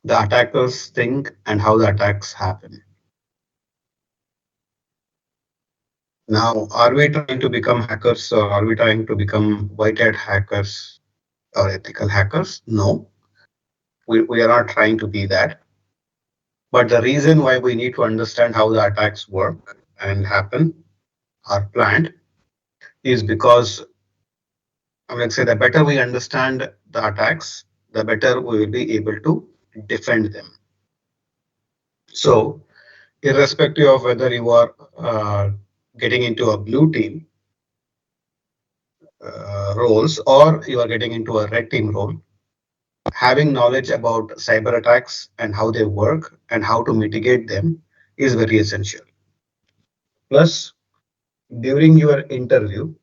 the attackers think, and how the attacks happen. Now, are we trying to become hackers, or are we trying to become white hat hackers or ethical hackers? No, we are not trying to be that. But the reason why we need to understand how the attacks work and happen are planned is because, I mean, say the better we understand the attacks, the better we will be able to defend them. So, irrespective of whether you are getting into a blue team roles or you are getting into a red team role, having knowledge about cyber attacks and how they work and how to mitigate them is very essential. Plus, during your interview,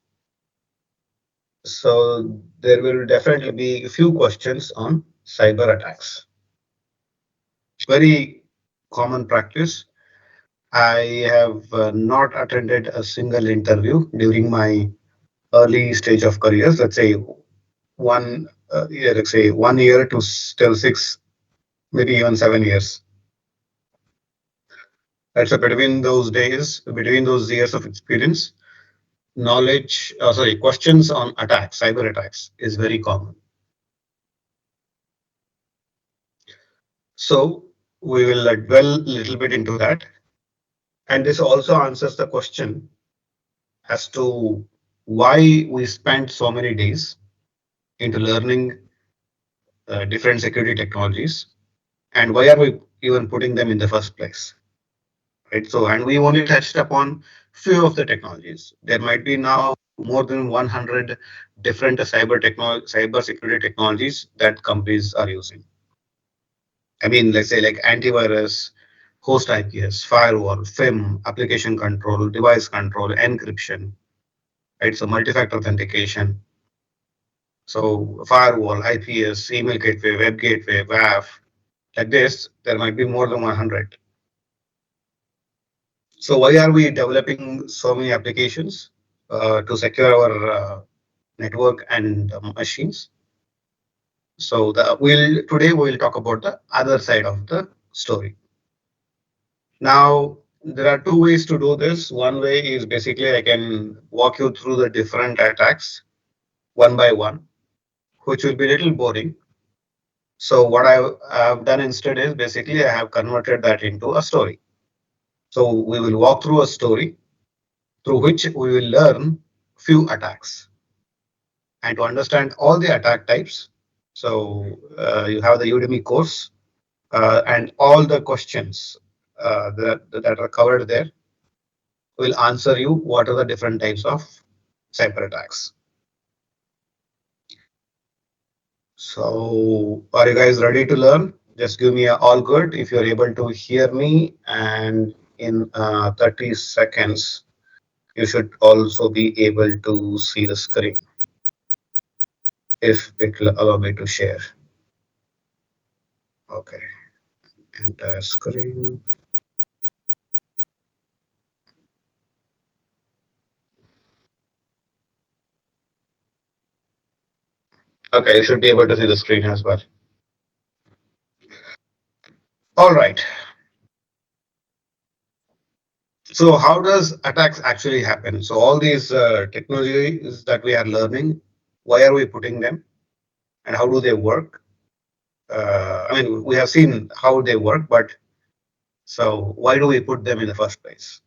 so there will definitely be a few questions on cyber attacks. Very common practice. I have not attended a single interview during my early stage of careers. Let's say let's say 1 year to till 6, maybe even 7 years. Right. So between those years of experience, questions on attacks, cyber attacks is very common. So we will dwell a little bit into that. And this also answers the question as to why we spent so many days into learning different security technologies and why are we even putting them in the first place. Right. So, and we only touched upon few of the technologies. There might be now more than 100 different cyber security technologies that companies are using. I mean, let's say like antivirus, host IPS, firewall, FIM, application control, device control, encryption, right? So multi-factor authentication. So firewall, IPS, email gateway, web gateway, WAF, like this, there might be more than 100. So why are we developing so many applications to secure our network and machines? So today we'll talk about the other side of the story. Now there are two ways to do this. One way is basically I can walk you through the different attacks one by one, which will be a little boring. So what have done instead is basically I have converted that into a story. So we will walk through a story through which we will learn few attacks and to understand all the attack types. So you have the Udemy course and all the questions that are covered there will answer you what are the different types of cyber attacks. So are you guys ready to learn? Just give me a all good if you're able to hear me, and in 30 seconds you should also be able to see the screen if it will allow me to share. Okay, entire screen. Okay, you should be able to see the screen as well. All right. So how does attacks actually happen? So all these technologies that we are learning, why are we putting them and how do they work? I mean, we have seen how they work, but so why do we put them in the first place?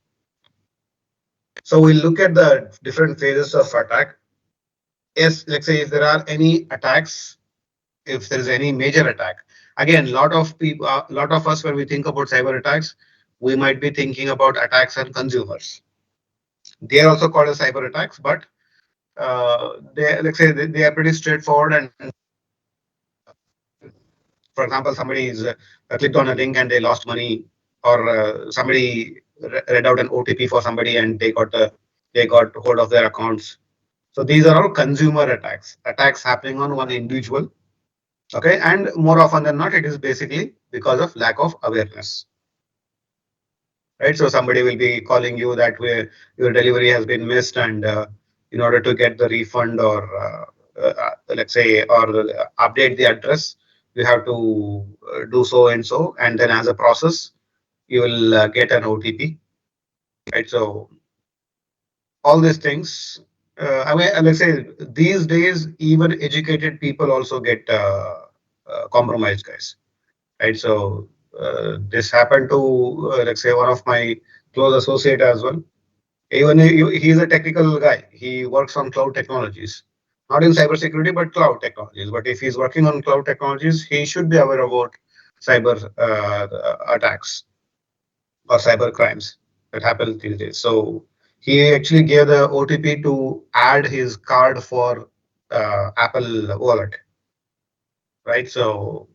So we look at the different phases of attack. Yes, let's say if there are any attacks, if there is any major attack. Again, lot of us, when we think about cyber attacks, we might be thinking about attacks on consumers. They are also called as cyber attacks, but they, let's say they are pretty straightforward. And for example, somebody is clicked on a link and they lost money, or somebody read out an OTP for somebody and they got hold of their accounts. So these are all consumer attacks happening on one individual. Okay, and more often than not, it is basically because of lack of awareness. Right, so somebody will be calling you that way your delivery has been missed, and in order to get the refund or let's say or update the address, you have to do so and so, and then as a process, you will get an OTP, right? So all these things. I mean, let's say these days, even educated people also get compromised, guys, right? So this happened to, let's say, one of my close associate as well. Even he's a technical guy. He works on cloud technologies, not in cybersecurity, but cloud technologies. But if he's working on cloud technologies, he should be aware about cyber attacks or cyber crimes that happen these days. So he actually gave the OTP to add his card for Apple Wallet, right? So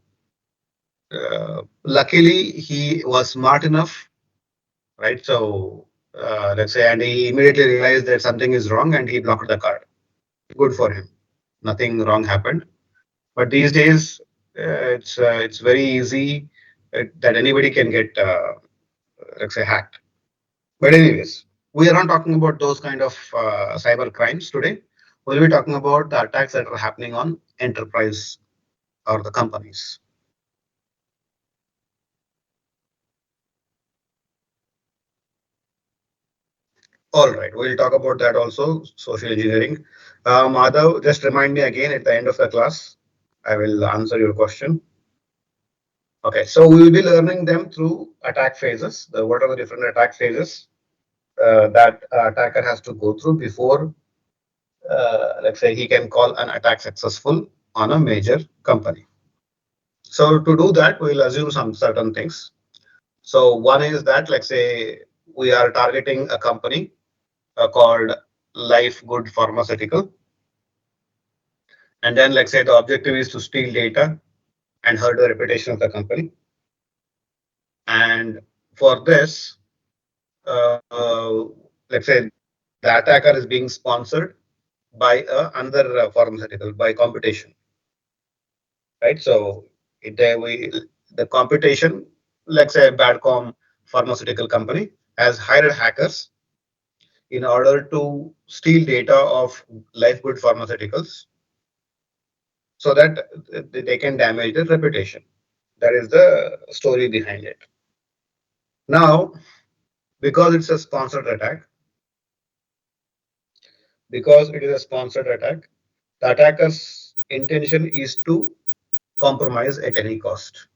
luckily he was smart enough, right? So let's say, and he immediately realized that something is wrong and he blocked the card. Good for him. Nothing wrong happened. But these days, it's very easy that anybody can get, let's say, hacked. But anyways, we are not talking about those kind of cyber crimes today. We'll be talking about the attacks that are happening on enterprise or the companies. All right, we'll talk about that also, social engineering. Madhav, just remind me again at the end of the class. I will answer your question. Okay, so we will be learning them through attack phases. What are the different attack phases that attacker has to go through before, let's say, he can call an attack successful on a major company. So to do that, we'll assume some certain things. So one is that, let's say, we are targeting a company called Life Good Pharmaceutical, and then let's say the objective is to steal data and hurt the reputation of the company. And for this, let's say the attacker is being sponsored by another pharmaceutical by computation, right? So the computation, let's say Badcom pharmaceutical company has hired hackers in order to steal data of Lifegood Pharmaceuticals so that they can damage their reputation. That is the story behind it. Now, because it's a sponsored attack, because it is a sponsored attack, the attacker's intention is to compromise at any cost.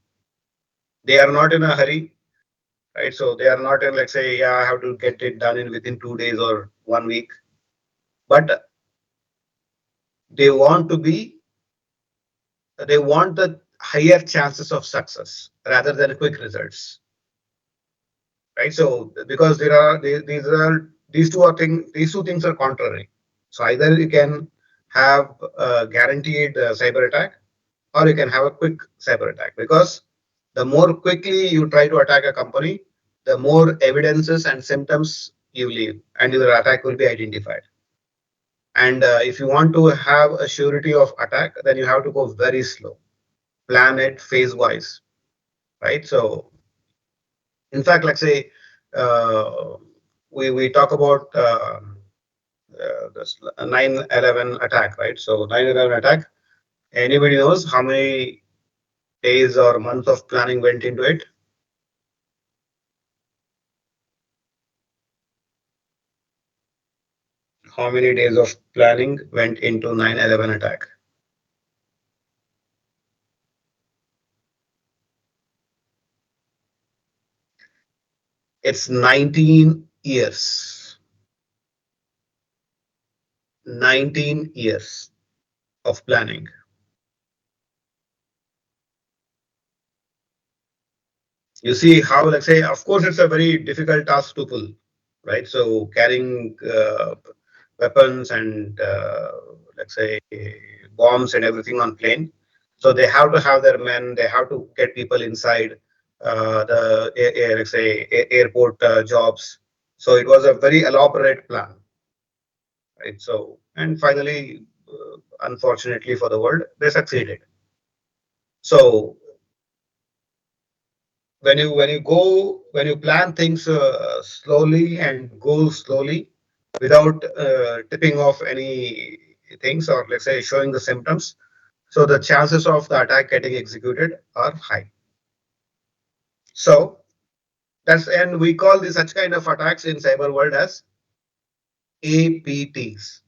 They are not in a hurry, right? So they are not in, let's say, yeah, I have to get it done in within 2 days or 1 week, but they want to be, they want the higher chances of success rather than quick results, right? So because these two are these two things are contrary. So either you can have a guaranteed cyber attack, or you can have a quick cyber attack. Because the more quickly you try to attack a company, the more evidences and symptoms you leave, and your attack will be identified. And if you want to have a surety of attack, then you have to go very slow, plan it phase wise, right? So in fact, let's say uh, we talk about this 9/11 attack, right? So 9/11 attack. Anybody knows how many days or months of planning went into it? How many days of planning went into 9/11 attack? It's 19 years. 19 years of planning. You see how, let's say, of course, it's a very difficult task to pull, right? So carrying weapons and, let's say, bombs and everything on plane. So they have to have their men, they have to get people inside let's say, airport jobs. So it was a very elaborate plan, right? So, and finally, unfortunately for the world, they succeeded. So when you plan things slowly and go slowly without tipping off any things, or let's say showing the symptoms, So the chances of the attack getting executed are high. So and we call this such kind of attacks in cyber world as APTs,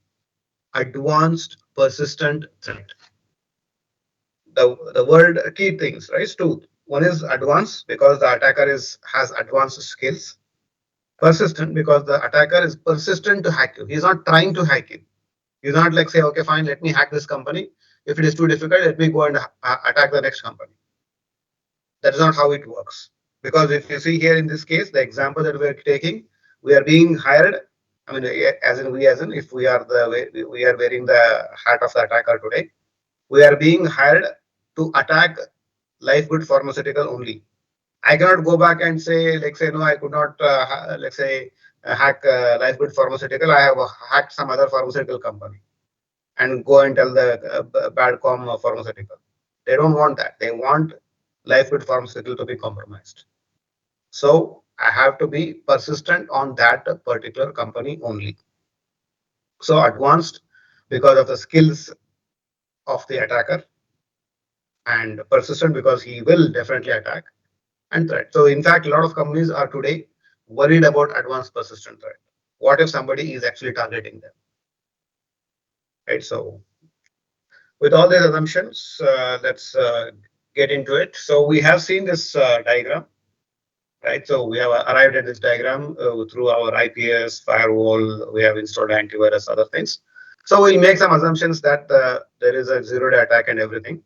advanced persistent threat. The word key things, right? Two. One is advanced because the attacker has advanced skills. Persistent because the attacker is persistent to hack you. He's not trying to hack you. He's not like say, okay, fine, let me hack this company. If it is too difficult, let me go and attack the next company. That is not how it works. Because if you see here in this case, the example that we're taking, we are being hired. I mean, as in, if we are we are wearing the hat of the attacker today, we are being hired to attack life good pharmaceutical only. I cannot go back and say, like, say, no, I could not, let's say, hack life good pharmaceutical. I have hacked some other pharmaceutical company and go and tell the Badcom pharmaceutical. They don't want that. They want life with pharmaceutical to be compromised. So I have to be persistent on that particular company only. So advanced because of the skills of the attacker, and persistent because he will definitely attack, and threat. So in fact, a lot of companies are today worried about advanced persistent threat. What if somebody is actually targeting them? Right. So with all these assumptions, let's get into it. So we have seen this diagram, right? So we have arrived at this diagram through our IPS, firewall, we have installed antivirus, other things. So we'll make some assumptions that there is a zero-day attack and everything,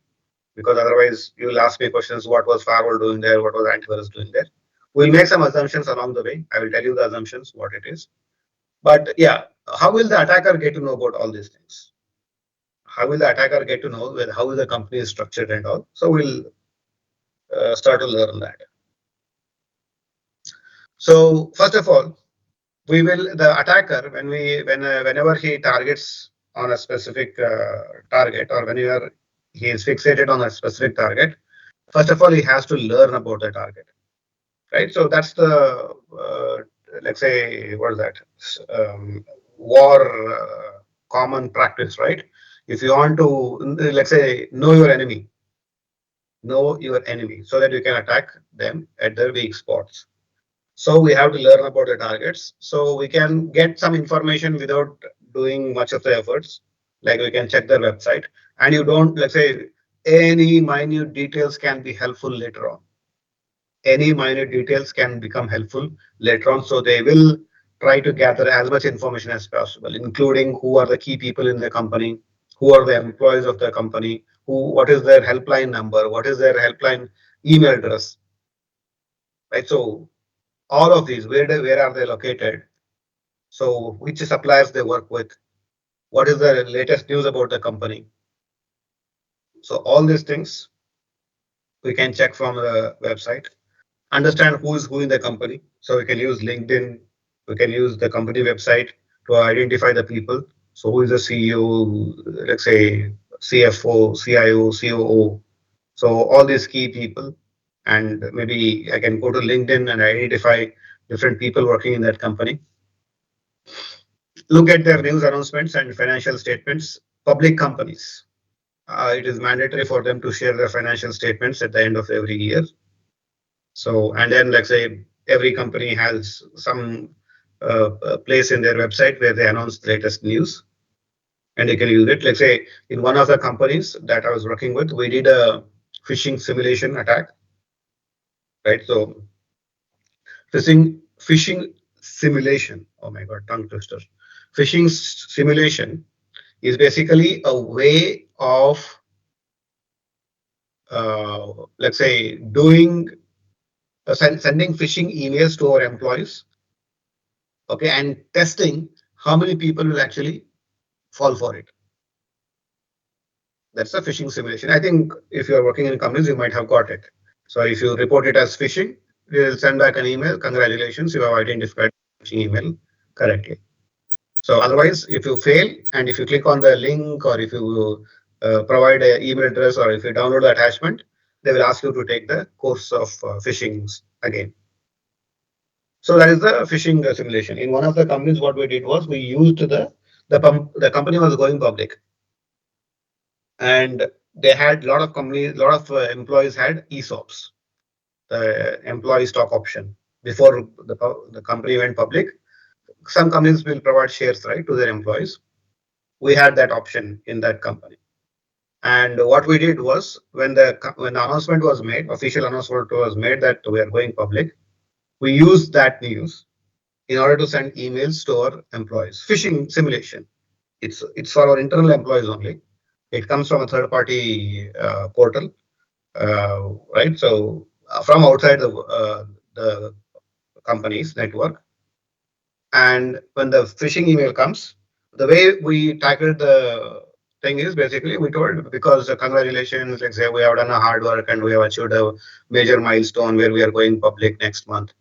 because otherwise you'll ask me questions, what was firewall doing there? What was antivirus doing there? We'll make some assumptions along the way. I will tell you the assumptions, what it is. But yeah, how will the attacker get to know about all these things? How will the attacker get to know how the company is structured and all? So we'll start to learn that. So first of all, the attacker whenever he targets on a specific target, or whenever he is fixated on a specific target, first of all he has to learn about the target, right? So that's the let's say, what is that, war common practice, right? If you want to, let's say, know your enemy so that you can attack them at their weak spots. So we have to learn about the targets. So we can get some information without doing much of the efforts. Like we can check their website, and you don't, let's say, any minute details can be helpful later on. Any minute details can become helpful later on. So they will try to gather as much information as possible, including who are the key people in the company, who are the employees of the company, what is their helpline number, what is their helpline email address, right? So all of these, where are they located? So which suppliers they work with? What is the latest news about the company? So all these things we can check from the website. Understand who is who in the company. So we can use LinkedIn. We can use the company website to identify the people. So who is the CEO? Let's say CFO, CIO, COO. So all these key people, and maybe I can go to LinkedIn and identify different people working in that company. Look at their news announcements and financial statements. Public companies, it is mandatory for them to share their financial statements at the end of every year. So, and then let's say every company has some place in their website where they announce the latest news, and they can use it. Let's say in one of the companies that I was working with, we did a phishing simulation attack, right? So phishing simulation. Oh my God, tongue twister. Phishing simulation is basically a way of, let's say, sending phishing emails to our employees, okay, and testing how many people will actually fall for it. That's a phishing simulation. I think if you are working in companies, you might have got it. So if you report it as phishing, we will send back an email. Congratulations, you have identified phishing email correctly. So otherwise, if you fail and if you click on the link, or if you provide an email address, or if you download the attachment, they will ask you to take the course of phishing again. So that is the phishing simulation. In one of the companies, what we did was we used the company was going public, and they had a lot of companies, a lot of employees had ESOPs, the employee stock option. Before the company went public, some companies will provide shares, right, to their employees. We had that option in that company. And what we did was when the announcement was made, official announcement was made that we are going public, we used that news in order to send emails to our employees. Phishing simulation. It's for our internal employees only. It comes from a third party portal, right? So from outside the company's network. And when the phishing email comes, the way we tackled the thing is basically we told because congratulations, let's say we have done a hard work and we have achieved a major milestone where we are going public next month.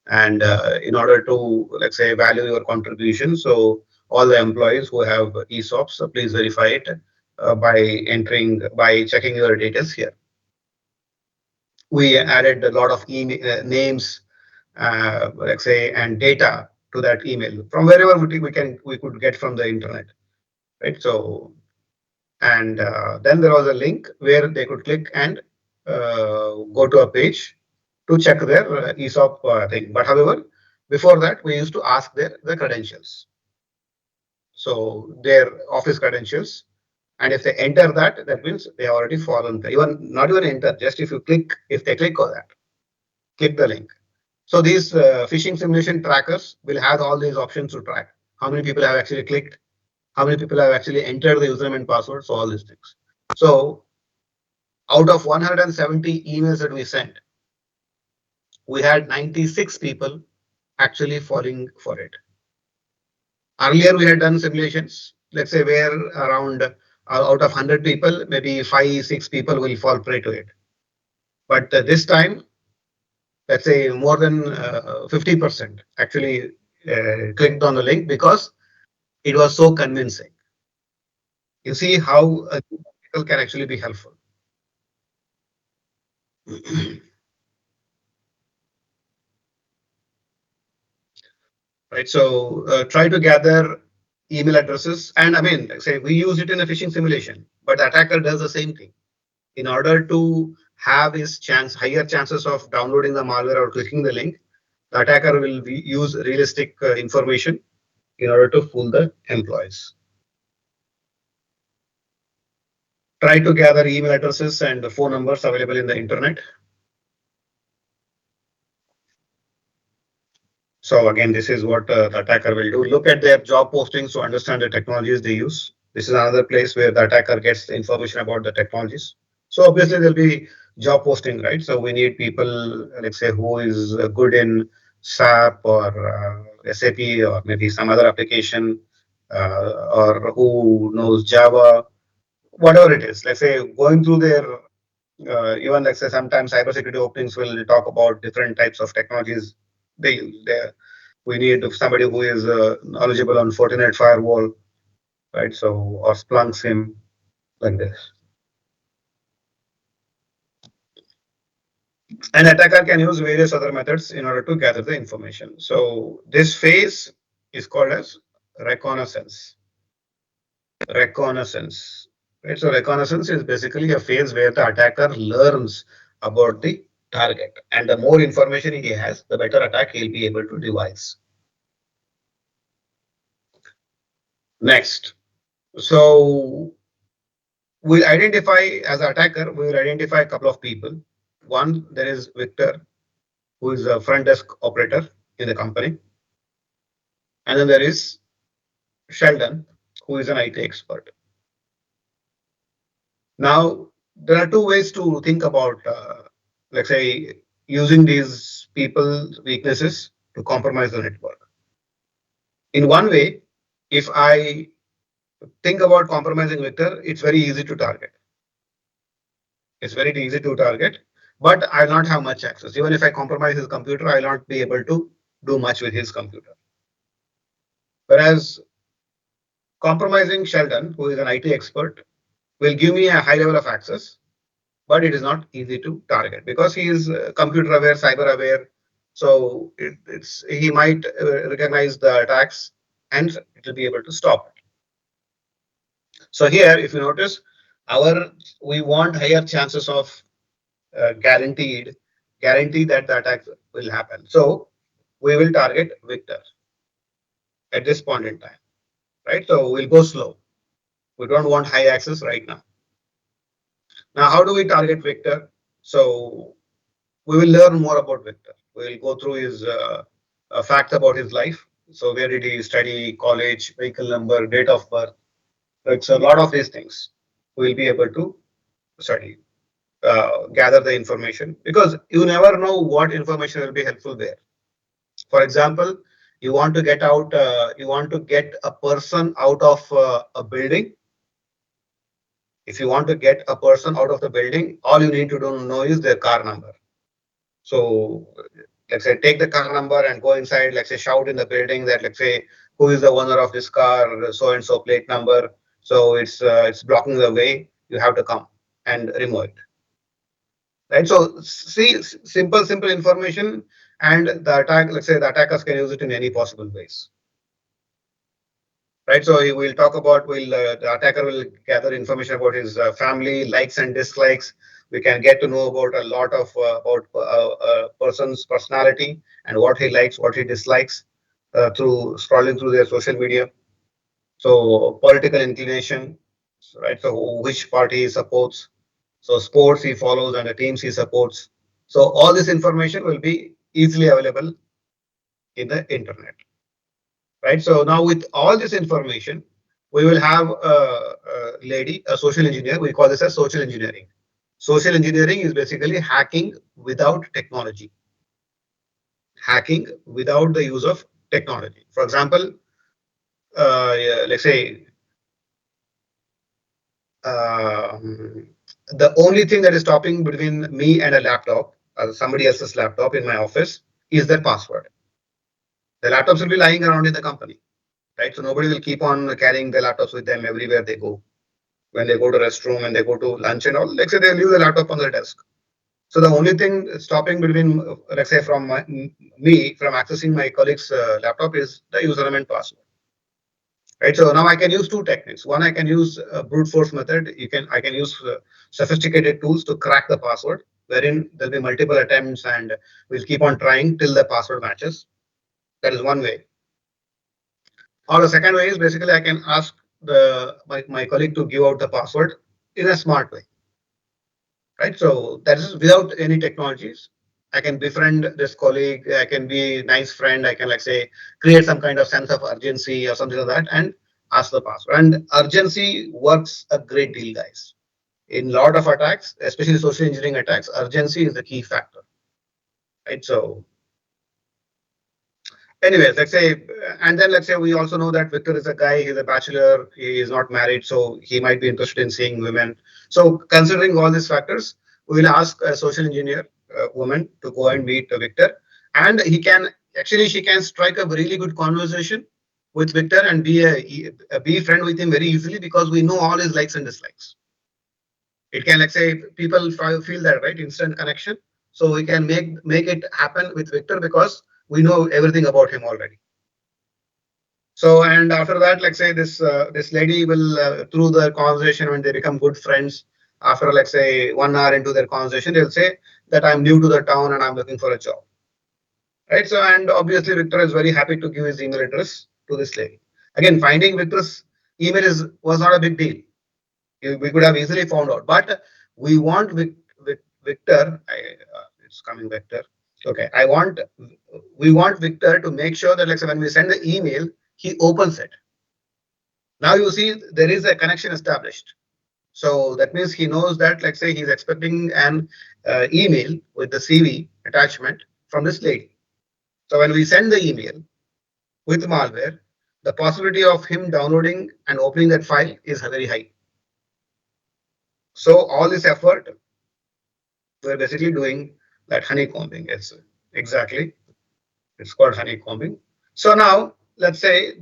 And in order to, let's say, value your contribution, so all the employees who have ESOPs, please verify it by checking your details here. We added a lot of names, let's say, and data to that email from wherever we could get from the internet, right? So, and then there was a link where they could click and go to a page to check their ESOP thing. But however, before that, we used to ask the credentials, so their office credentials. And if they enter that, that means they have already fallen. Even not even enter, just if they click on that, click the link. So these phishing simulation trackers will have all these options to track how many people have actually clicked, how many people have actually entered the username and password, so all these things. So out of 170 emails that we sent, we had 96 people actually falling for it. Earlier, we had done simulations, let's say where around out of 100 people, maybe 5, 6 people will fall prey to it. But this time, let's say more than 50% actually clicked on the link because it was so convincing. You see how people can actually be helpful. Right? So try to gather email addresses. And I mean, like say we use it in a phishing simulation, but the attacker does the same thing. In order to have his higher chances of downloading the malware or clicking the link, the attacker will use realistic information in order to fool the employees. Try to gather email addresses and phone numbers available in the internet. So again, this is what the attacker will do. Look at their job postings to understand the technologies they use. This is another place where the attacker gets the information about the technologies. So obviously there'll be job posting, right? So we need people, let's say, who is good in SAP or SAP or maybe some other application, or who knows Java, whatever it is. Let's say going through their even let's say sometimes cybersecurity openings will talk about different types of technologies they use. We need somebody who is knowledgeable on Fortinet firewall, right? So or Splunk SIM, like this. An attacker can use various other methods in order to gather the information. So this phase is called as reconnaissance. Reconnaissance. Right? So reconnaissance is basically a phase where the attacker learns about the target. And the more information he has, the better attack he'll be able to devise. Next. So we'll identify as an attacker, we will identify a couple of people. One, there is Victor, who is a front desk operator in the company. And then there is Sheldon, who is an IT expert. Now, there are two ways to think about, let's say, using these people's weaknesses to compromise the network. In one way, if I think about compromising Victor, it's very easy to target. It's very easy to target, but I'll not have much access. Even if I compromise his computer, I'll not be able to do much with his computer. Whereas compromising Sheldon, who is an IT expert, will give me a high level of access, but it is not easy to target because he is computer aware, cyber aware. So he might recognize the attacks and it will be able to stop it. So here, if you notice, Our we want higher chances of guarantee that the attack will happen. So we will target Victor at this point in time, right? So we'll go slow. We don't want high access right now. Now, how do we target Victor? So we will learn more about Victor. We'll go through his facts about his life. So where did he study, college, vehicle number, date of birth. It's a lot of these things. We'll be able to study, gather the information because you never know what information will be helpful there. For example, you want to get a person out of a building. If you want to get a person out of the building, all you need to know is their car number. So let's say take the car number and go inside, let's say shout in the building that let's say who is the owner of this car, so and so plate number. So it's blocking the way. You have to come and remove it. Right. So see simple information and the attack. Let's say the attackers can use it in any possible ways. Right. So we'll talk about will the attacker will gather information about his family, likes and dislikes. We can get to know about a lot of about a person's personality and what he likes, what he dislikes through scrolling through their social media. So political inclination, right? So which party he supports. So sports he follows and the teams he supports. So all this information will be easily available in the internet, right? So now with all this information, we will have a lady, a social engineer. We call this as social engineering. Social engineering is basically hacking without technology, hacking without the use of technology. For example, yeah, let's say the only thing that is stopping between me and a laptop, somebody else's laptop in my office, is their password. The laptops will be lying around in the company, right? So nobody will keep on carrying the laptops with them everywhere they go. When they go to restroom and they go to lunch and all, let's say they leave the laptop on their desk. So the only thing stopping between, let's say, me from accessing my colleague's laptop is the username and password. Right. So now I can use two techniques. One, I can use a brute force method. I can use sophisticated tools to crack the password, wherein there'll be multiple attempts and we'll keep on trying till the password matches. That is one way. Or the second way is basically I can ask my colleague to give out the password in a smart way. Right. So that is without any technologies. I can befriend this colleague. I can be a nice friend. I can like say create some kind of sense of urgency or something like that and ask the password. And urgency works a great deal, guys. In a lot of attacks, especially social engineering attacks, urgency is the key factor. Right. So anyways, let's say, and then let's say we also know that Victor is a guy, he's a bachelor, he is not married, so he might be interested in seeing women. So, considering all these factors, we will ask a social engineer woman to go and meet Victor, and she can strike a really good conversation with Victor and be friend with him very easily because we know all his likes and dislikes. It can, let's say, people feel that right instant connection. So we can make it happen with Victor because we know everything about him already. So and after that, like say this lady will through the conversation when they become good friends. After like say 1 hour into their conversation, they'll say that I'm new to the town and I'm looking for a job. Right. So and obviously Victor is very happy to give his email address to this lady. Again, finding Victor's email was not a big deal. We could have easily found out, but we want Victor. It's coming Victor. Okay, we want Victor to make sure that like say, when we send the email, he opens it. Now you see there is a connection established. So that means he knows that, like say, he's expecting an email with the CV attachment from this lady. So when we send the email with malware, the possibility of him downloading and opening that file is very high. So all this effort, we're basically doing that honeycombing. It's exactly, it's called honeycombing. So now let's say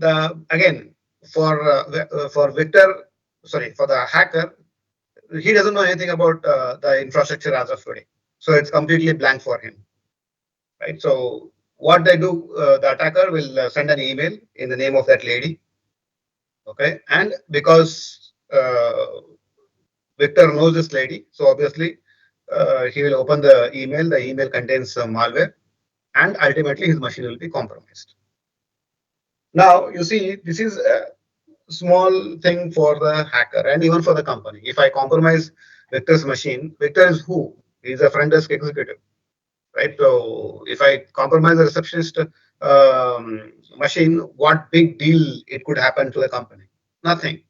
for Victor, sorry, for the hacker, he doesn't know anything about the infrastructure as of today. So it's completely blank for him, right? So what they do, the attacker will send an email in the name of that lady, okay? And because Victor knows this lady, so obviously he will open the email. The email contains malware, and ultimately his machine will be compromised. Now, you see, this is a small thing for the hacker and even for the company. If I compromise Victor's machine, Victor is who? He's a front desk executive, right? So if I compromise the receptionist machine, what big deal it could happen to the company? Nothing.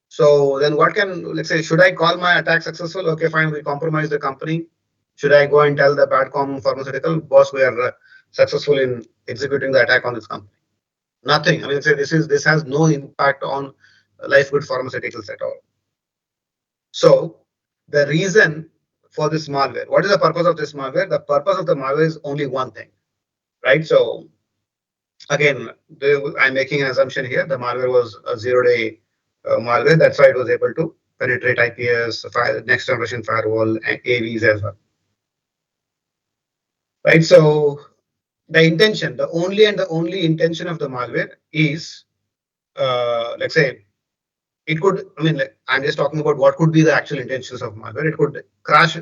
So then what can, let's say, should I call my attack successful? Okay, fine, we compromise the company. Should I go and tell the Badcom pharmaceutical boss we are successful in executing the attack on this company? Nothing. I mean, say this has no impact on life good pharmaceuticals at all. So the reason for this malware, what is the purpose of this malware? The purpose of the malware is only one thing, right? So again, I'm making an assumption here. The malware was a zero-day malware. That's why it was able to penetrate IPS, next generation firewall, and AVs as well, right? So the intention, the only intention of the malware is, let's say, it could, I mean, like, I'm just talking about what could be the actual intentions of malware. It could crash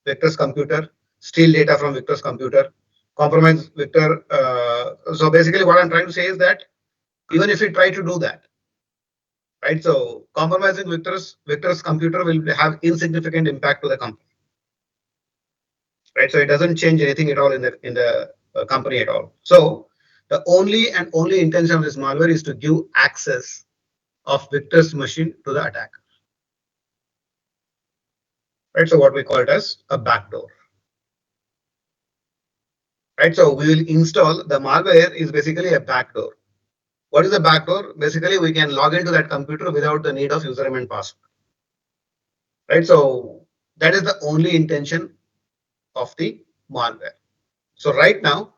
Victor's computer, steal data from Victor's computer, compromise Victor. So basically, what I'm trying to say is that even if we try to do that, right? So compromising Victor's computer will have insignificant impact to the company, right? So it doesn't change anything at all in the company at all. So the only intention of this malware is to give access of Victor's machine to the attacker, right? So what we call it as a backdoor, right? So we will install the malware is basically a backdoor. What is a backdoor? Basically, we can log into that computer without the need of username and password, right? So that is the only intention of the malware. So right now,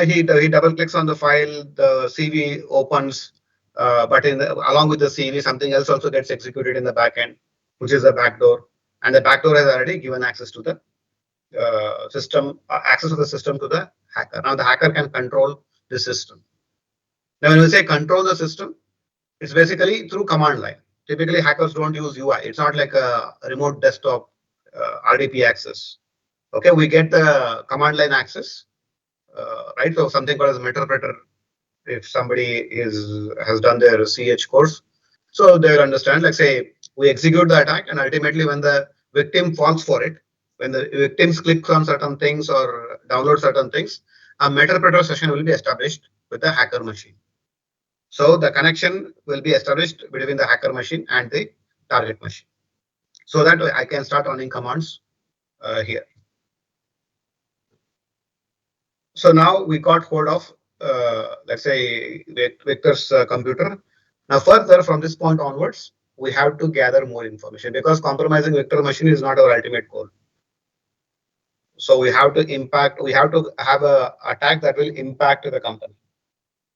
he double clicks on the file, the CV opens, but along with the CV, something else also gets executed in the backend, which is the backdoor, and the backdoor has already given access to the system, access to the system to the hacker. Now the hacker can control the system. Now when we say control the system, it's basically through command line. Typically, hackers don't use UI. It's not like a remote desktop RDP access. Okay, we get the command line access, right? So something called as a interpreter. If somebody has done their CH course, so they will understand. Like say, we execute the attack, and ultimately, when the victim falls for it, when the victims clicks on certain things or download certain things, a interpreter session will be established with the hacker machine. So the connection will be established between the hacker machine and the target machine. So that I can start running commands here. So now we got hold of, let's say, Victor's computer. Now further from this point onwards, we have to gather more information because compromising Victor machine is not our ultimate goal. So we have to have a attack that will impact the company.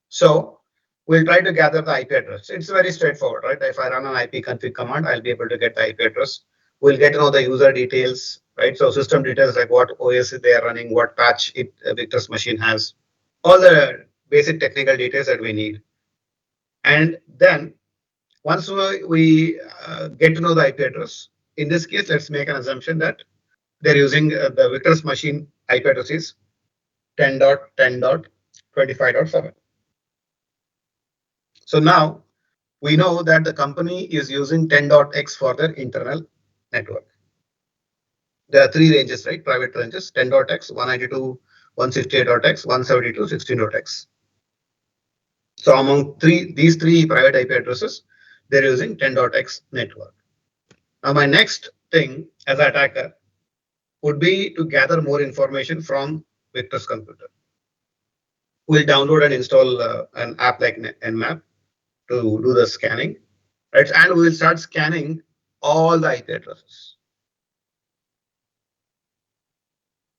So we'll try to gather the IP address. It's very straightforward, right? If I run an IP config command, I'll be able to get the IP address. We'll get to know the user details, right? So system details like what OS they are running, what patch Victor's machine has, all the basic technical details that we need. And then once we get to know the IP address, in this case, let's make an assumption that they're using the Victor's machine IP address is 10.10.25.7. So now we know that the company is using 10.x for their internal network. There are three ranges, right? Private ranges, 10.x, 192.168.x, 172.16.x. So among these three private IP addresses, they're using 10.x network. Now my next thing as an attacker would be to gather more information from Victor's computer. We'll download and install an app like Nmap to do the scanning, right? And we'll start scanning all the IP addresses,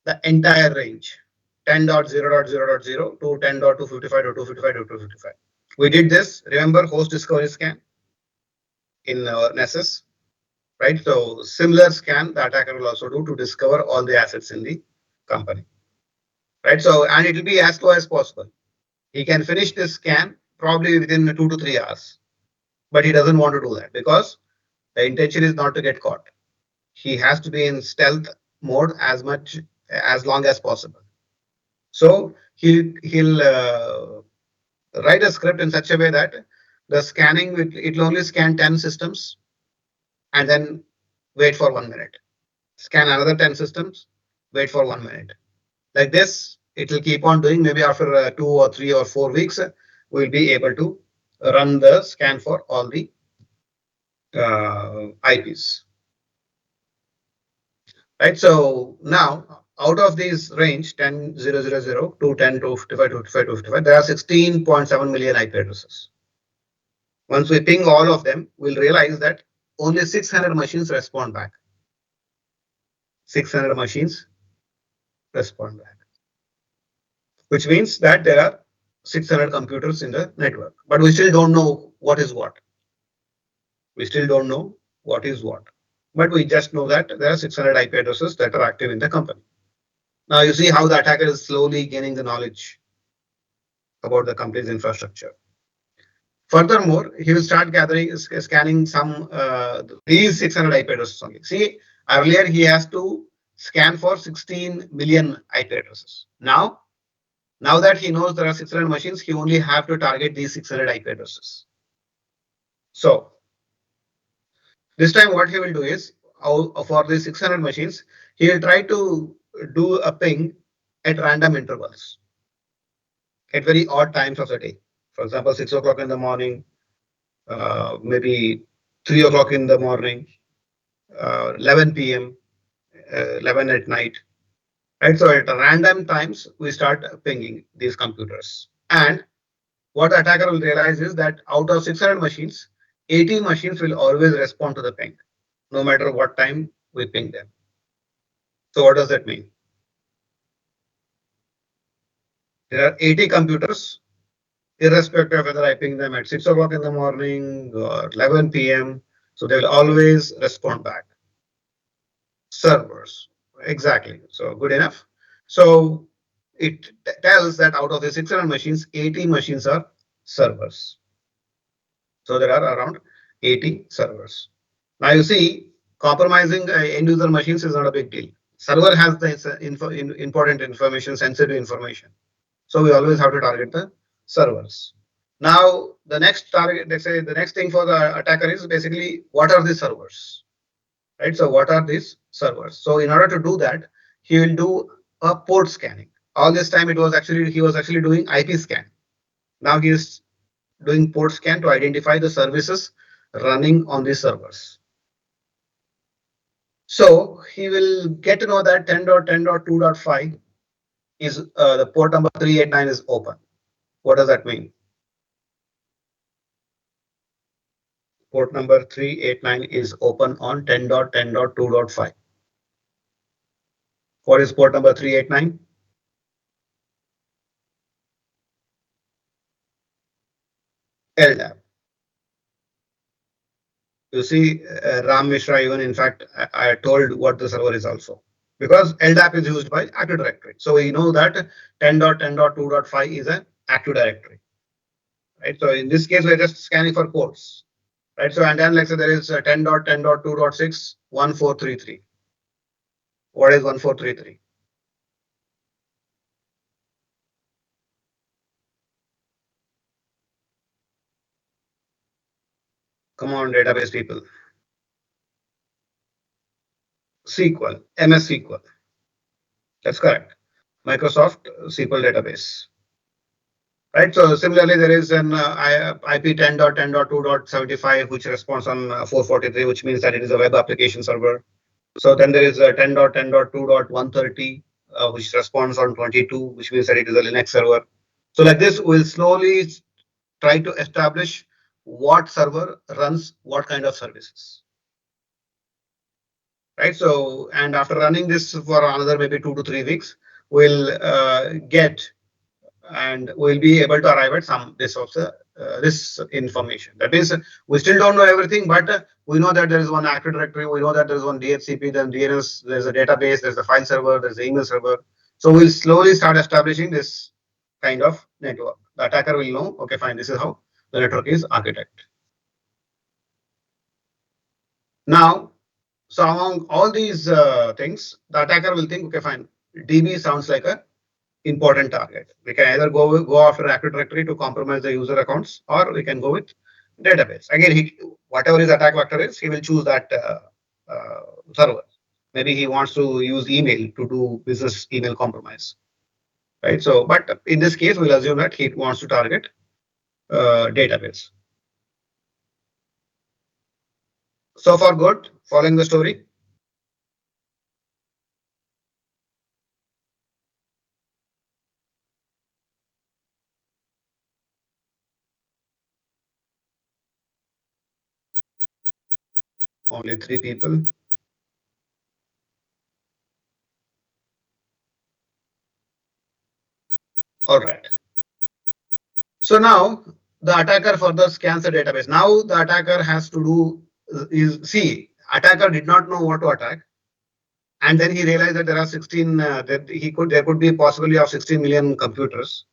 the entire range, 10.0.0.0 to 10.255.255.255. We did this. Remember host discovery scan in Nessus, right? So similar scan the attacker will also do to discover all the assets in the company, right? So and it will be as slow as possible. He can finish this scan probably within 2 to 3 hours, but he doesn't want to do that because The intention is not to get caught. He has to be in stealth mode as long as possible. So he'll write a script in such a way that the scanning it'll only scan 10 systems and then wait for 1 minute. Scan another 10 systems, wait for 1 minute. Like this, it will keep on doing. Maybe after 2 or 3 or 4 weeks, we'll be able to run the scan for all the IPs. Right. So now, out of these range 10,000 to 10 to 55 to 55 to 55, there are 16.7 million IP addresses. Once we ping all of them, we'll realize that only 600 machines respond back. 600 machines respond back, which means that there are 600 computers in the network. But we still don't know what is what. We still don't know what is what. But we just know that there are 600 IP addresses that are active in the company. Now you see how the attacker is slowly gaining the knowledge about the company's infrastructure. Furthermore, he will start scanning some these 600 IP addresses only. See, earlier he has to scan for 16 million IP addresses. Now that he knows there are 600 machines, he only have to target these 600 IP addresses. So this time what he will do is, for these 600 machines, he will try to do a ping at random intervals, at very odd times of the day. For example, 6 o'clock in the morning, maybe 3 o'clock in the morning, 11 p.m., 11 at night. Right. So at random times, we start pinging these computers. And what the attacker will realize is that out of 600 machines, 80 machines will always respond to the ping, no matter what time we ping them. So what does that mean? There are 80 computers, irrespective of whether I ping them at 6 o'clock in the morning or 11 p.m. So they will always respond back. Servers, exactly. So good enough. So it tells that out of the 600 machines, 80 machines are servers. So there are around 80 servers. Now you see, compromising end user machines is not a big deal. Server has the important information, sensitive information. So we always have to target the servers. Now the next target, let's say the next thing for the attacker is basically what are the servers, right? So what are these servers? So in order to do that, he will do a port scanning. All this time he was actually doing IP scan. Now he is doing port scan to identify the services running on these servers. So he will get to know that 10.10.2.5 is the port number 389 is open. What does that mean? Port number 389 is open on 10.10.2.5. What is port number 389? LDAP. You see, Ram Mishra, even in fact, I told what the server is also. Because LDAP is used by Active Directory. So we know that 10.10.2.5 is an Active Directory. Right. So in this case, we're just scanning for ports. Right. So and then let's say there is 10.10.2.6, 1433. What is 1433? Come on, database people. SQL, MS SQL. That's correct. Microsoft SQL database. Right. So similarly, there is an IP 10.10.2.75 which responds on 443, which means that it is a web application server. So then there is a 10.10.2.130 which responds on 22, which means that it is a Linux server. So like this, we'll slowly try to establish what server runs what kind of services. Right. So and after running this for another maybe 2 to 3 weeks, we'll get and we'll be able to arrive at some this information. That means we still don't know everything, but we know that there is one Active Directory, we know that there is one DHCP, then DNS, there's a database, there's a file server, there's an email server. So we'll slowly start establishing this kind of network. The attacker will know, okay, fine, this is how the network is architected. Now, so among all these things, the attacker will think, okay, fine, DB sounds like a important target. We can either go after Active Directory to compromise the user accounts, or we can go with database. Again, whatever his attack vector is, he will choose that server. Maybe he wants to use email to do business email compromise, right? So, but in this case, we'll assume that he wants to target database. So far, good. Following the story. Only three people. All right. So now the attacker further scans the database. Now the attacker has to do is see, attacker did not know what to attack, and then he realized that there are 16 that there could be a possibility of 16 million computers.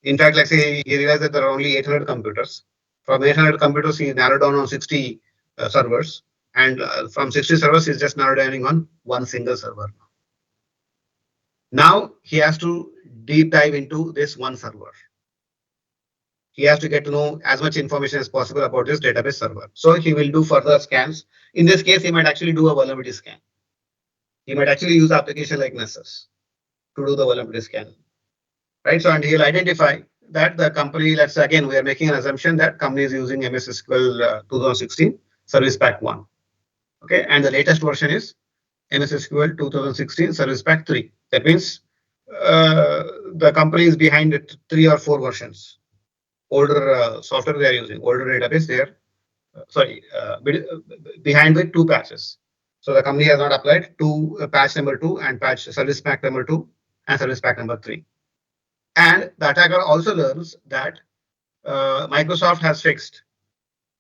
In fact, like say he realized that there are only 800 computers. From 800 computers, he narrowed down on 60 servers, and from 60 servers, he's just narrowed down on one single server. Now he has to deep dive into this one server. He has to get to know as much information as possible about this database server. So he will do further scans. In this case, he might actually do a vulnerability scan. He might actually use application like Nessus to do the vulnerability scan, right? So, and he'll identify that the company, let's say again, we are making an assumption that company is using MS SQL 2016 Service Pack 1. Okay, and the latest version is MS SQL 2016 Service Pack 3. That means the company is behind it 3 or 4 versions. Older software they are using, older database they are behind with 2 patches. So the company has not applied to patch number 2 and patch service pack number 2 and service pack number 3. And the attacker also learns that Microsoft has fixed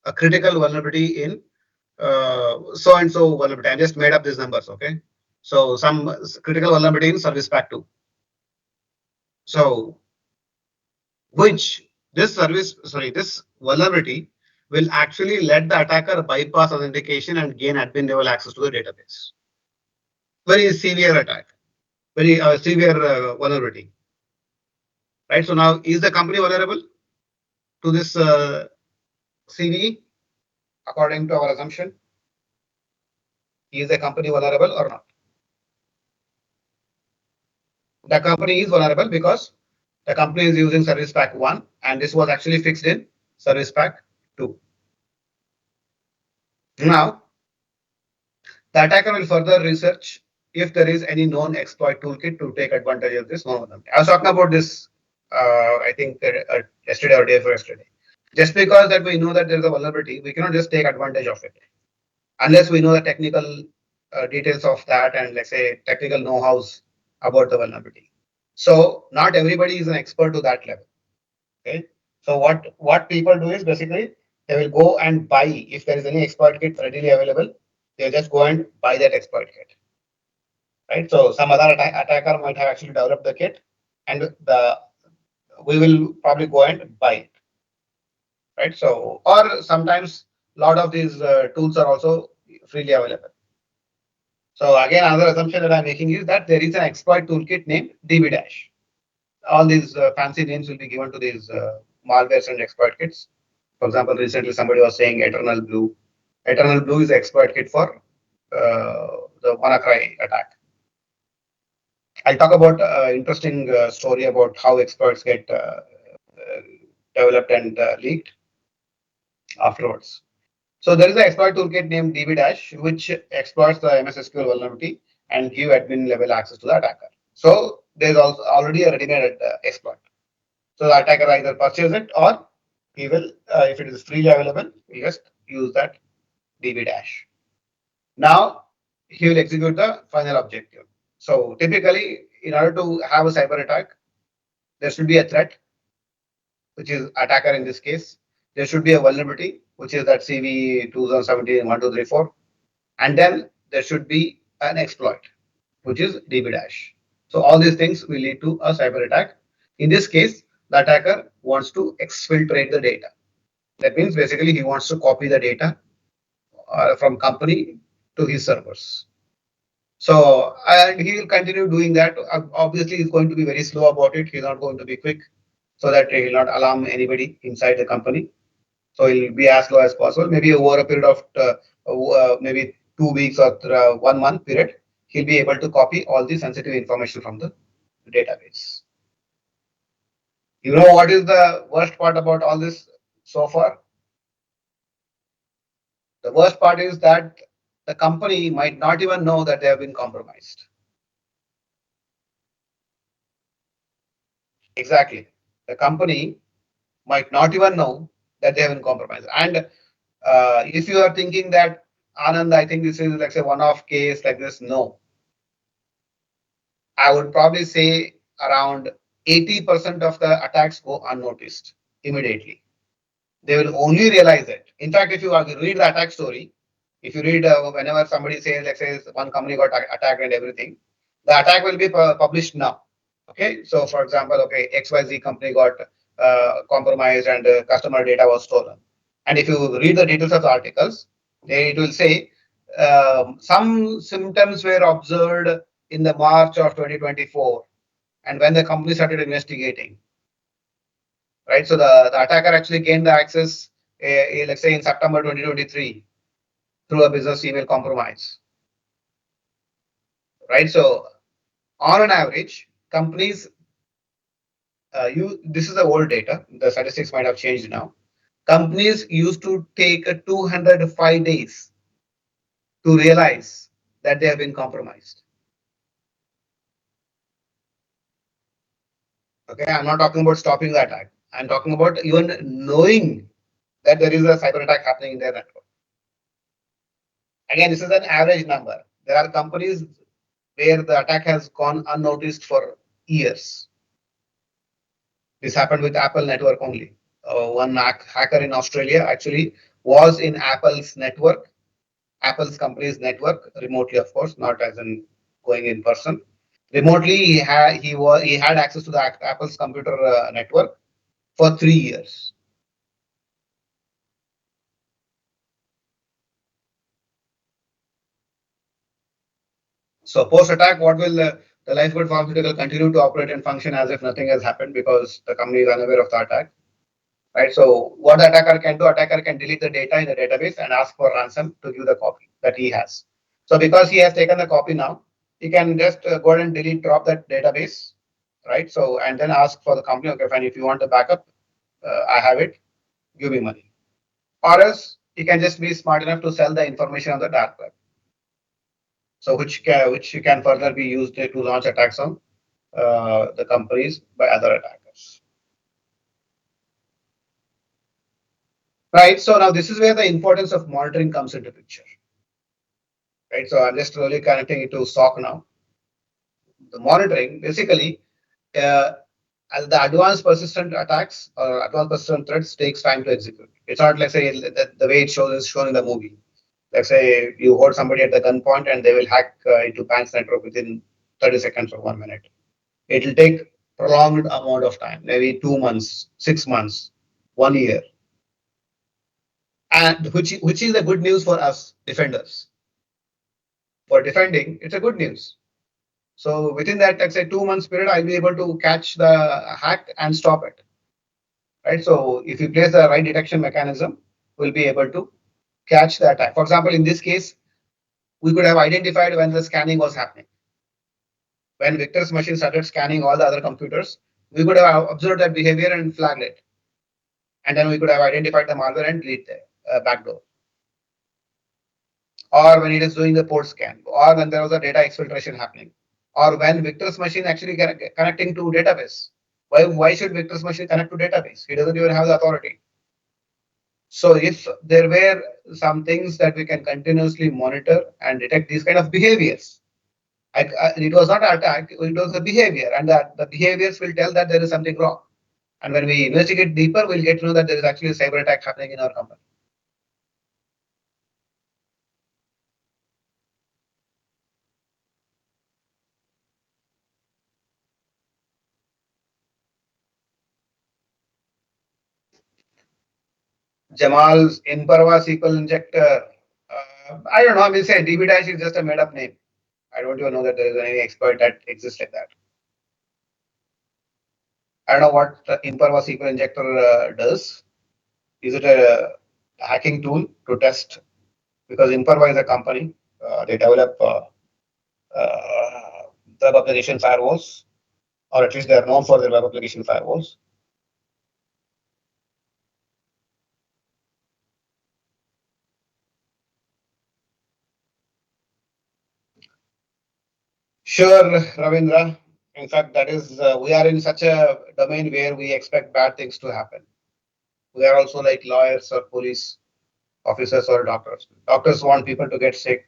a critical vulnerability in so and so vulnerability. I just made up these numbers, okay? So some critical vulnerability in service pack 2. So which this vulnerability will actually let the attacker bypass authentication and gain admin level access to the database. Very severe attack, very severe vulnerability, right? So now is the company vulnerable to this CVE according to our assumption? Is the company vulnerable or not? The company is vulnerable because the company is using Service Pack 1 and this was actually fixed in Service Pack 2. Now, the attacker will further research if there is any known exploit toolkit to take advantage of this known vulnerability. I was talking about this, I think, yesterday or day before yesterday. Just because that we know that there is a vulnerability, we cannot just take advantage of it unless we know the technical details of that and let's say technical know-hows about the vulnerability. So not everybody is an expert to that level. Okay. So what people do is basically they will go and buy if there is any exploit kit readily available. They'll just go and buy that exploit kit. Right. So some other attacker might have actually developed the kit, and we will probably go and buy it. Right. So or sometimes a lot of these tools are also freely available. So again, another assumption that I'm making is that there is an exploit toolkit named DB Dash. All these fancy names will be given to these malwares and exploit kits. For example, recently somebody was saying Eternal Blue. Eternal Blue is exploit kit for the WannaCry attack. I'll talk about interesting story about how exploits get developed and leaked afterwards. So there is an exploit toolkit named DB Dash, which exploits the MS SQL vulnerability and give admin level access to the attacker. So there's also already a ready-made exploit. So the attacker either purchase it or he will, if it is freely available, he just use that DB Dash. Now he will execute the final objective. So typically, in order to have a cyber attack, there should be a threat, which is attacker in this case. There should be a vulnerability, which is that CV 2017 1234, and then there should be an exploit, which is DB Dash. So all these things will lead to a cyber attack. In this case, the attacker wants to exfiltrate the data. That means basically he wants to copy the data from company to his servers. So, and he will continue doing that. Obviously, he's going to be very slow about it. He's not going to be quick so that he will not alarm anybody inside the company. So he'll be as slow as possible. Maybe over a period of maybe 2 weeks or 1 month period, he'll be able to copy all the sensitive information from the database. You know what is the worst part about all this so far? The worst part is that the company might not even know that they have been compromised. Exactly. The company might not even know that they have been compromised. And if you are thinking that, Anand, I think this is like say one-off case like this, no. I would probably say around 80% of the attacks go unnoticed immediately. They will only realize it. In fact, if you read the attack story, if you read whenever somebody says, like says one company got attacked and everything, the attack will be published now. Okay, so for example, okay, XYZ company got compromised and customer data was stolen. And if you read the details of the articles, it will say some symptoms were observed in the March of 2024, and when the company started investigating, right? So the attacker actually gained the access, let's say in September 2023, through a business email compromise, right? So on an average, companies you this is the old data. The statistics might have changed now. Companies used to take 205 days to realize that they have been compromised. Okay, I'm not talking about stopping the attack. I'm talking about even knowing that there is a cyber attack happening in their network. Again, this is an average number. There are companies where the attack has gone unnoticed for years. This happened with Apple network only. One hacker in Australia actually was in Apple's network, Apple's company's network, remotely, of course, not as in going in person. Remotely, he had access to the Apple's computer network for 3 years. So post attack, what will the lifeboat pharmaceutical continue to operate and function as if nothing has happened because the company is unaware of the attack, right? So what the attacker can delete the data in the database and ask for ransom to give the copy that he has. So because he has taken the copy now, he can just go ahead and drop that database, right? So and then ask for the company, okay, fine, if you want the backup, I have it, give me money. Or else he can just be smart enough to sell the information on the dark web. So which can further be used to launch attacks on the companies by other attackers. Right. So now this is where the importance of monitoring comes into picture. Right. So I'm just really connecting it to SOC now. The monitoring basically as the advanced persistent attacks or advanced persistent threats takes time to execute. It's not like say the way it shows is shown in the movie. Like say you hold somebody at the gunpoint and they will hack into bank's network within 30 seconds or 1 minute. It will take prolonged amount of time, maybe 2 months, 6 months, 1 year. And which is the good news for us defenders. For defending, it's a good news. So within that, let's say 2 months period, I'll be able to catch the hack and stop it. Right. So if you place the right detection mechanism, we'll be able to catch the attack. For example, in this case, we could have identified when the scanning was happening. When Victor's machine started scanning all the other computers, we could have observed that behavior and flagged it. And then we could have identified the malware and delete the backdoor. Or when it is doing the port scan, or when there was a data exfiltration happening, or when Victor's machine actually connecting to database. Why should Victor's machine connect to database? He doesn't even have the authority. So if there were some things that we can continuously monitor and detect these kind of behaviors, it was not an attack, it was a behavior, and that the behaviors will tell that there is something wrong. And when we investigate deeper, we'll get to know that there is actually a cyber attack happening in our company. Jamal's in SQL injector. I don't know. I mean, say DB dash is just a made up name. I don't even know that there is any exploit that exists like that. I don't know what the Imperva SQL injector does. Is it a hacking tool to test? Because Imperva is a company. They develop the web application firewalls, or at least they are known for their web application firewalls. Sure, Ravindra. In fact, that is, we are in such a domain where we expect bad things to happen. We are also like lawyers or police officers or doctors. Doctors want people to get sick.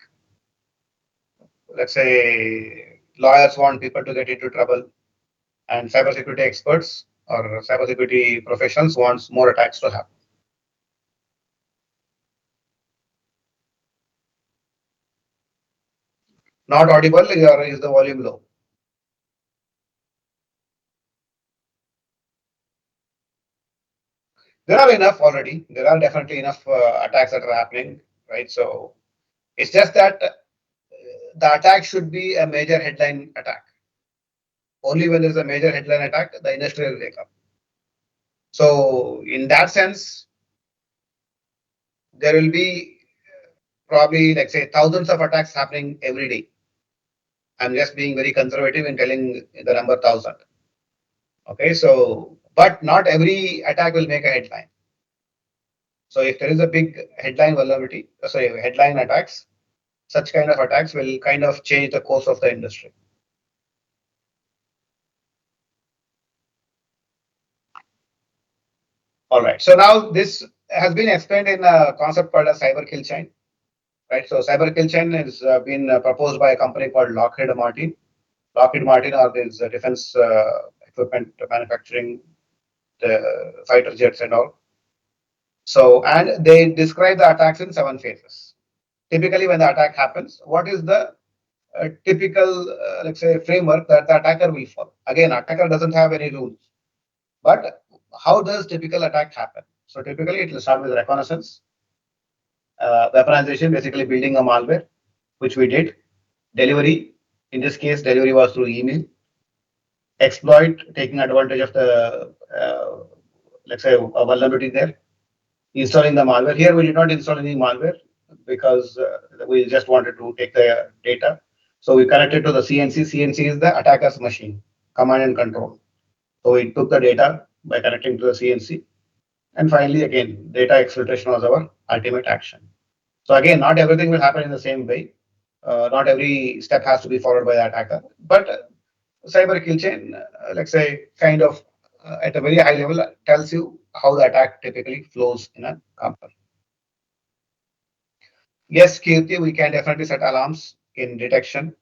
Let's say lawyers want people to get into trouble, and cybersecurity experts or cybersecurity professionals wants more attacks to happen. Not audible, or is the volume low? There are enough already. There are definitely enough attacks that are happening, right? So it's just that the attack should be a major headline attack. Only when there's a major headline attack, the industry will wake up. So in that sense, there will be probably, like say, thousands of attacks happening every day. I'm just being very conservative in telling the number thousand. Okay, so but not every attack will make a headline. So if there is a big headline vulnerability, sorry, headline attacks, such kind of attacks will kind of change the course of the industry. All right. So now this has been explained in a concept called a cyber kill chain, right? So cyber kill chain is been proposed by a company called Lockheed Martin. Lockheed Martin are these defense equipment manufacturing, the fighter jets and all. So and they describe the attacks in 7 phases. Typically, when the attack happens, what is the typical, let's say, framework that the attacker will follow? Again, attacker doesn't have any rules, but how does typical attack happen? So typically, it will start with reconnaissance, weaponization, basically building a malware, which we did. Delivery, in this case, delivery was through email. Exploit, taking advantage of the, let's say, a vulnerability there. Installing the malware. Here, we did not install any malware because we just wanted to take the data. So we connected to the CNC. CNC is the attacker's machine, command and control. So we took the data by connecting to the CNC. And finally, again, data exfiltration was our ultimate action. So again, not everything will happen in the same way. Not every step has to be followed by the attacker. But cyber kill chain, let's say, kind of at a very high level, tells you how the attack typically flows in a company. Yes, Kirti, we can definitely set alarms in detection.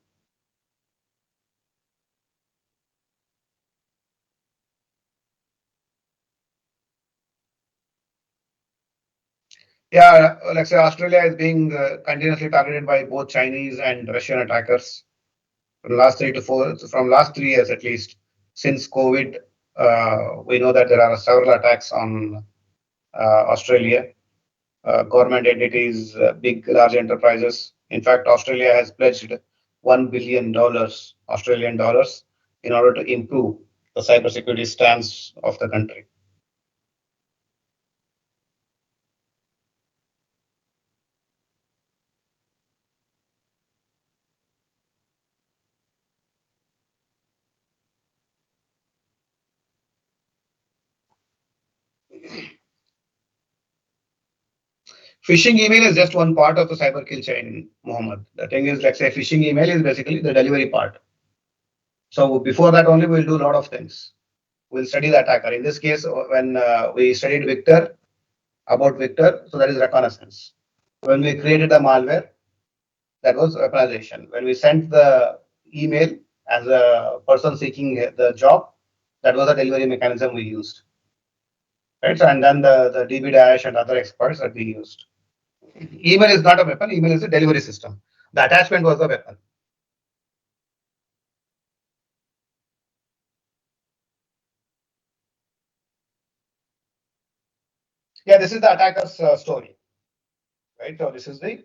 Yeah, let's say Australia is being continuously targeted by both Chinese and Russian attackers from last 3 to 4, from last 3 years at least. Since COVID, we know that there are several attacks on Australia, government entities, big, large enterprises. In fact, Australia has pledged $1 billion Australian dollars in order to improve the cybersecurity stance of the country. Phishing email is just one part of the cyber kill chain, Mohammed. The thing is, let's say phishing email is basically the delivery part. So before that only, we'll do a lot of things. We'll study the attacker. In this case, when we studied Victor, about Victor, so that is reconnaissance. When we created the malware, that was weaponization. When we sent the email as a person seeking the job, that was a delivery mechanism we used. Right. So, and then the DB dash and other experts that we used. Email is not a weapon, email is a delivery system. The attachment was the weapon. Yeah, this is the attacker's story, right? So this is the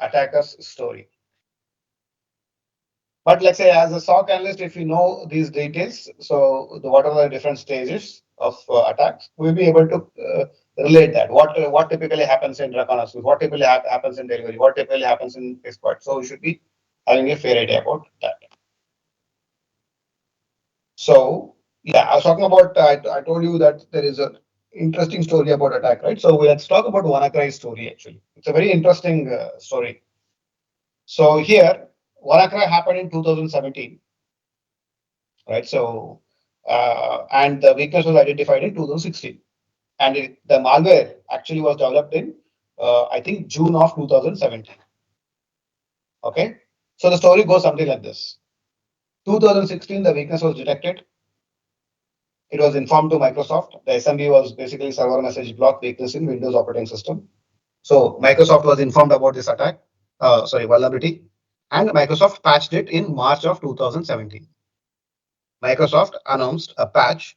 attacker's story. But let's say as a SOC analyst, if you know these details, so what are the different stages of attacks, we'll be able to relate that. What typically happens in reconnaissance, what typically happens in delivery, what typically happens in exploit. So we should be having a fair idea about that. So yeah, I was talking about. I told you that there is an interesting story about attack, right? So let's talk about WannaCry's story. Actually, it's a very interesting story. So here, WannaCry happened in 2017, right? So and the weakness was identified in 2016, and the malware actually was developed in I think June of 2017. Okay, so the story goes something like this: 2016, the weakness was detected. It was informed to Microsoft. The SMB was basically server message block weakness in Windows operating system. So Microsoft was informed about this attack, vulnerability, and Microsoft patched it in March of 2017. Microsoft announced a patch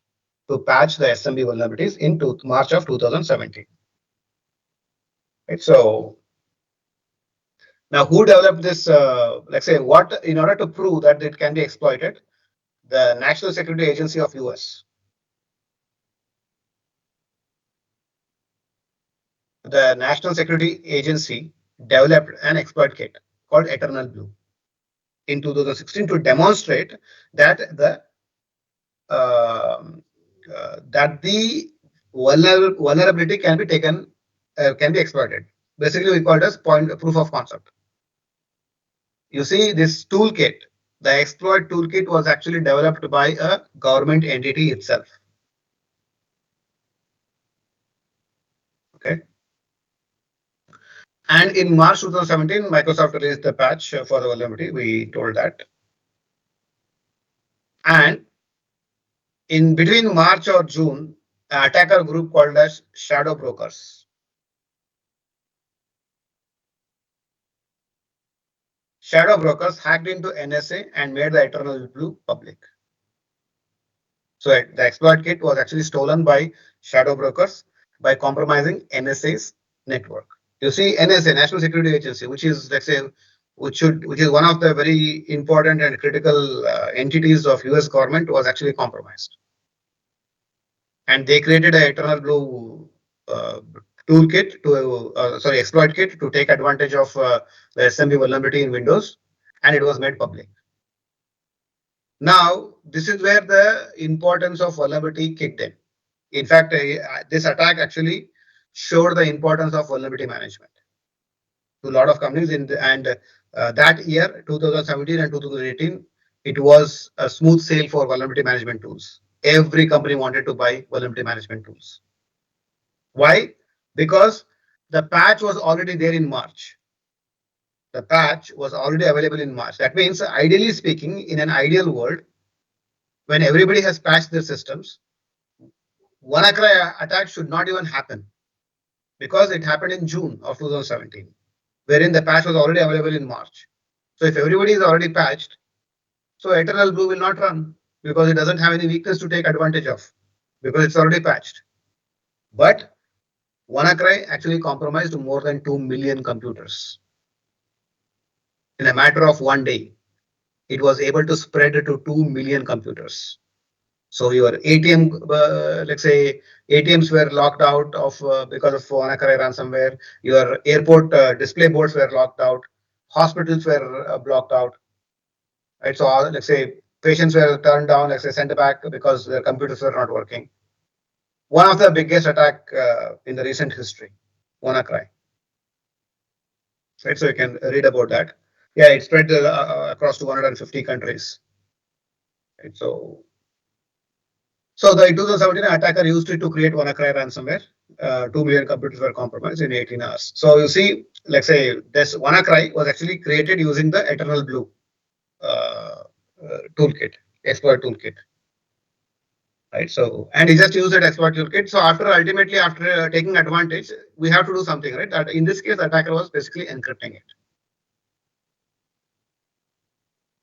to patch the SMB vulnerabilities in March of 2017. Right? So now, who developed this? Let's say, what in order to prove that it can be exploited, the National Security Agency of US, the National Security Agency developed an exploit kit called Eternal Blue in 2016 to demonstrate that the vulnerability can be taken, can be exploited. Basically, we call it as point proof of concept. You see, this toolkit, the exploit toolkit was actually developed by a government entity itself. Okay. And in March 2017, Microsoft released the patch for the vulnerability. We told that. And in between March or June, an attacker group called as Shadow Brokers. Shadow Brokers hacked into NSA and made the Eternal Blue public. So the exploit kit was actually stolen by Shadow Brokers by compromising NSA's network. You see, NSA, National Security Agency, which is, let's say, which is one of the very important and critical entities of US government, was actually compromised. And they created a Eternal Blue toolkit to, exploit kit to take advantage of the SMB vulnerability in Windows, and it was made public. Now, this is where the importance of vulnerability kicked in. In fact, this attack actually showed the importance of vulnerability management to a lot of companies. And that year, 2017 and 2018, it was a smooth sail for vulnerability management tools. Every company wanted to buy vulnerability management tools. Why? Because the patch was already there in March. The patch was already available in March. That means, ideally speaking, in an ideal world, when everybody has patched their systems, WannaCry attack should not even happen because it happened in June of 2017, wherein the patch was already available in March. So if everybody is already patched, so Eternal Blue will not run because it doesn't have any weakness to take advantage of because it's already patched. But WannaCry actually compromised more than 2 million computers. In a matter of one day, it was able to spread it to 2 million computers. So your ATM, let's say ATMs were locked out of because of WannaCry ransomware. Your airport display boards were locked out. Hospitals were blocked out. Right. So let's say patients were turned down, let's say sent back because their computers were not working. One of the biggest attack in the recent history, WannaCry. Right. So you can read about that. Yeah, it spread across 250 countries. Right. So the 2017 attacker used it to create WannaCry ransomware. 2 million computers were compromised in 18 hours. So you see, let's say this WannaCry was actually created using the Eternal Blue uh, toolkit, exploit toolkit. Right. So, and he just used that exploit toolkit. So ultimately after taking advantage, we have to do something, right? That in this case, the attacker was basically encrypting it.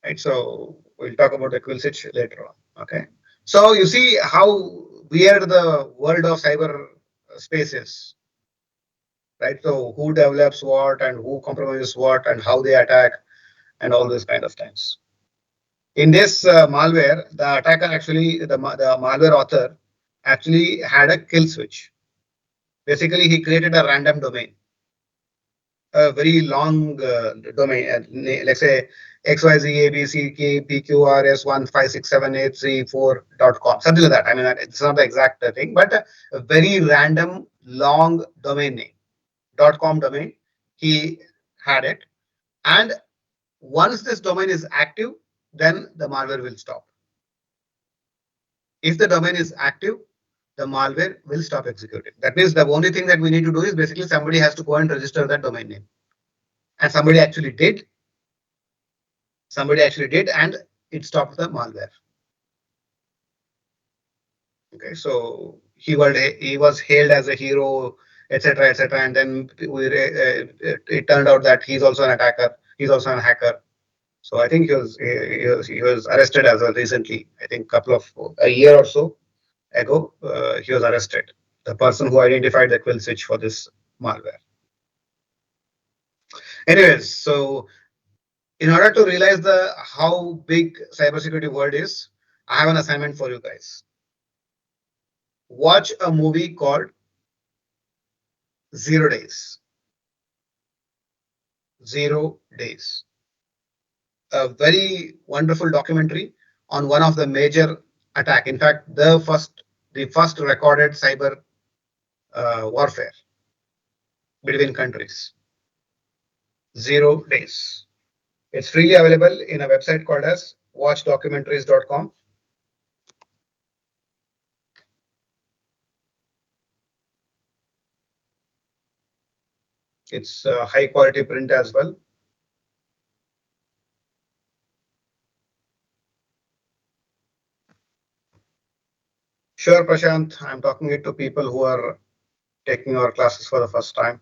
Right. So we'll talk about the quill switch later on. Okay. So you see how weird the world of cyber space is. right? So who develops what and who compromises what and how they attack and all these kind of things. In this malware, the attacker actually, the malware author actually had a kill switch. Basically, he created a random domain, a very long domain, let's say xyzabckpqrs1567834.com, something like that. I mean, it's not the exact thing, but a very random long domain name, .com domain. He had it, and once this domain is active, then the malware will stop. If the domain is active, the malware will stop executing. That means the only thing that we need to do is basically somebody has to go and register that domain name. And somebody actually did, and it stopped the malware. Okay, so he was hailed as a hero, etc., etc., and then it turned out that he's also an attacker. He's also a hacker. So I think he was arrested as of recently. I think couple of a year or so ago, he was arrested. The person who identified the quill switch for this malware. Anyways, so in order to realize the how big cybersecurity world is, I have an assignment for you guys. Watch a movie called 0 Days. 0 Days. A very wonderful documentary on one of the major attack. In fact, the first recorded cyber warfare between countries. 0 Days. It's freely available in a website called as watchdocumentaries.com. It's high quality print as well. Sure, Prashant, I'm talking it to people who are taking our classes for the first time.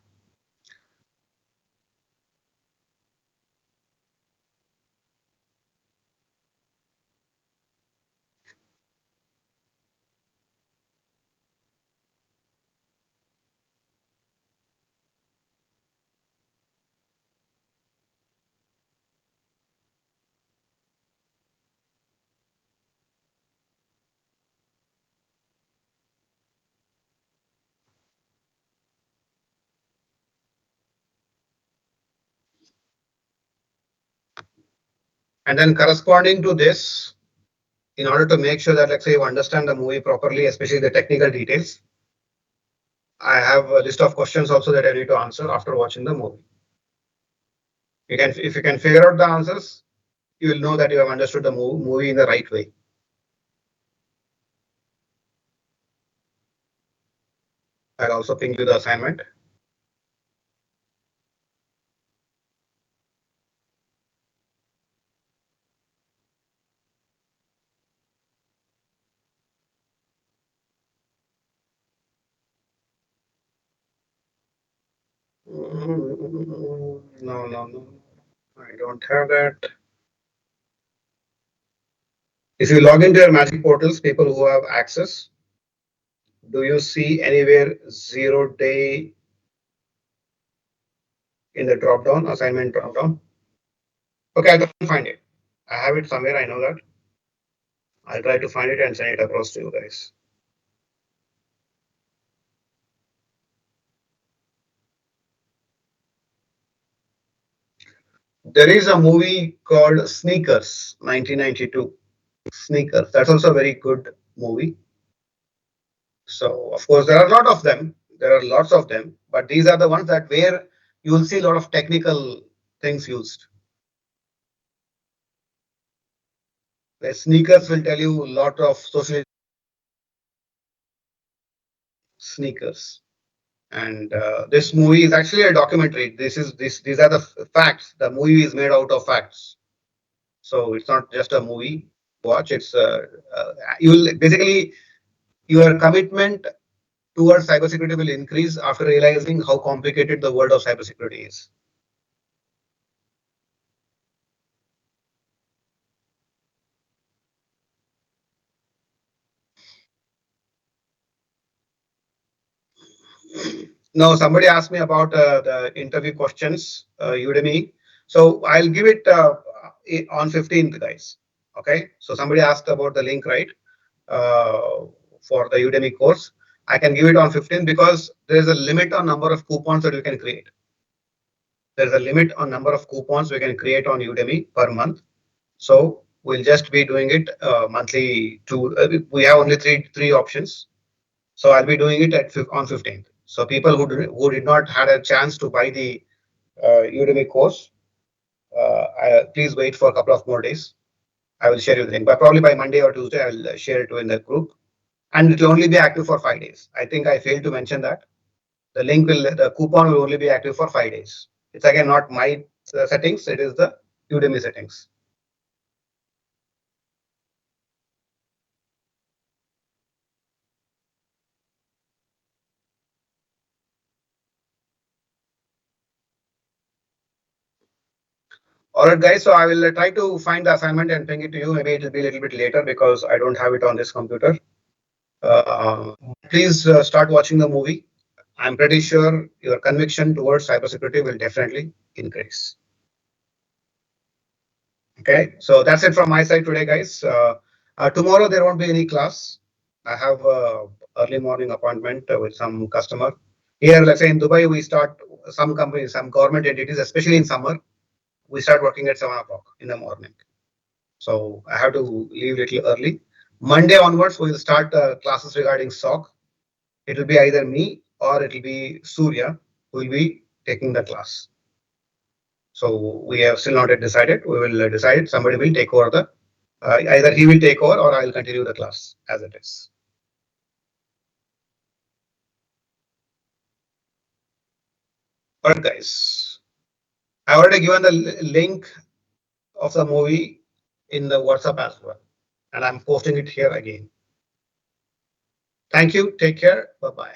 And then corresponding to this, in order to make sure that, let's say, you understand the movie properly, especially the technical details, I have a list of questions also that I need to answer after watching the movie. If you can figure out the answers, you will know that you have understood the movie in the right way. I'll also ping you the assignment. No, no, no. I don't have that. If you log into your Magic portals, people who have access, do you see anywhere 0 day in the drop down, assignment drop down? Okay, I can find it. I have it somewhere, I know that. I'll try to find it and send it across to you guys. There is a movie called Sneakers, 1992. Sneakers. That's also a very good movie. So of course there are a lot of them. There are lots of them, but these are the ones that where you will see a lot of technical things used. The sneakers will tell you a lot of social sneakers. And this movie is actually a documentary. These are the facts. The movie is made out of facts. So it's not just a movie. Watch. It's you will basically your commitment towards cybersecurity will increase after realizing how complicated the world of cybersecurity is. No, somebody asked me about the interview questions, Udemy. So I'll give it on 15th, guys. Okay. So somebody asked about the link, right? Uh, for the Udemy course. I can give it on 15th because there is a limit on number of coupons that you can create. There's a limit on number of coupons we can create on Udemy per month. So we'll just be doing it monthly. We have only three options. So I'll be doing it on 15th. So people who did not had a chance to buy the Udemy course, please wait for a couple of more days. I will share you the link, but probably by Monday or Tuesday, I will share it in the group, and it will only be active for 5 days. I think I failed to mention that the coupon will only be active for 5 days. It's again not my settings; it is the Udemy settings. All right, guys. So I will try to find the assignment and ping it to you. Maybe it will be a little bit later because I don't have it on this computer. Please start watching the movie. I'm pretty sure your conviction towards cybersecurity will definitely increase. Okay, so that's it from my side today, guys. Tomorrow there won't be any class. I have a early morning appointment with some customer. Here, let's say in Dubai, we start some companies, some government entities, especially in summer, we start working at 7 o'clock in the morning. So I have to leave little early. Monday onwards, we will start classes regarding SOC. It will be either me or it will be Surya who will be taking the class. So we have still not yet decided. We will decide. Somebody will take over the either he will take over or I will continue the class as it is. All right, guys. I already given the link of the movie in the WhatsApp as well, and I'm posting it here again. Thank you. Take care. Bye bye.